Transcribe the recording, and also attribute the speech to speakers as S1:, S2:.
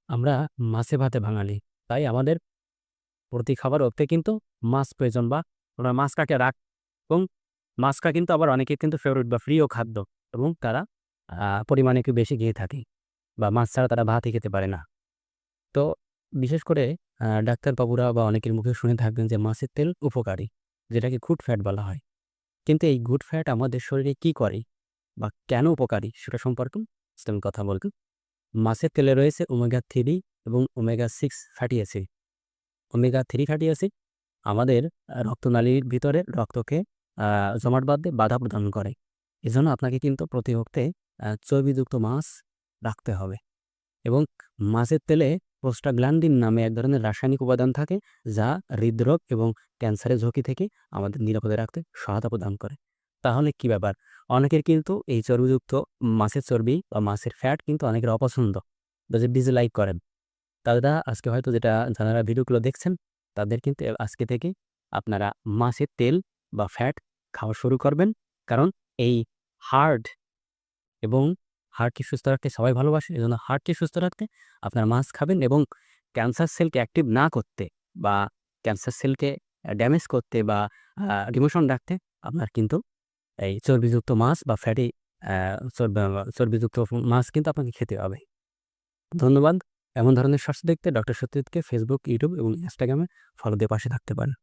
S1: আমরা মাছে ভাতে বাঙালি। তাই আমাদের প্রতি খাবার অর্থে কিন্তু মাছ প্রয়োজন বা আমরা মাছটাকে এবং মাছটা কিন্তু আবার অনেকের কিন্তু ফেভারিট বা প্রিয় খাদ্য এবং তারা পরিমাণে একটু বেশি খেয়ে থাকে বা মাছ ছাড়া তারা ভাতই খেতে পারে না। তো বিশেষ করে ডাক্তারবাবুরা বা অনেকের মুখে শুনে থাকবেন যে মাছের তেল উপকারী, যেটাকে গুড ফ্যাট বলা হয়। কিন্তু এই গুড ফ্যাট আমাদের শরীরে কি করে বা কেন উপকারী সেটা সম্পর্কে আজকে আমি কথা বলব। মাছের তেলে রয়েছে ওমেগা 3 এবং omega 6 fatty acid. Omega 3 fatty acid আমাদের রক্তনালীর ভিতরে রক্তকে আ জমাট বাঁধতে বাধা প্রদান করে। এজন্য আপনাকে কিন্তু প্রতি মুহূর্তে চর্বিযুক্ত মাছ রাখতে হবে এবং মাছের তেলে প্রোস্টাগ্ল্যান্ডিন নামে এক ধরনের রাসায়নিক উপাদান থাকে, যা হৃদরোগ এবং ক্যান্সারের ঝুঁকি থেকে আমাদের নিরাপদে রাখতে সহায়তা প্রদান করে। তাহলে কি ব্যাপার? অনেকের কিন্তু এই চর্বিযুক্ত মাছের চর্বি বা মাছের ফ্যাট কিন্তু অনেকের অপছন্দ বা যে ডিসলাইক করেন। তারা আজকে হয়তো যারা ভিডিওগুলো দেখছেন, তাদের কিন্তু আজকে থেকে আপনারা মাছের তেল বা ফ্যাট খাওয়া শুরু করবেন। কারণ এই হার্ট এবং হার্টকে সুস্থ রাখতে সবাই ভালোবাসে। এজন্য হার্টকে সুস্থ রাখতে আপনারা মাছ খাবেন এবং ক্যান্সার সেলকে অ্যাক্টিভ না করতে বা ক্যান্সার সেলকে ড্যামেজ করতে বা ডিমোশন রাখতে আপনার কিন্তু এই চর্বিযুক্ত মাছ বা ফ্যাটি অ্যা চর্বিযুক্ত মাছ কিন্তু আপনাকে খেতে হবে। ধন্যবাদ। এমন ধরনের স্বাস্থ্য দেখতে ডক্টর সত্যজিৎকে ফেসবুক, ইউটিউব এবং ইনস্টাগ্রামে ফলো দিয়ে পাশে থাকতে পারেন।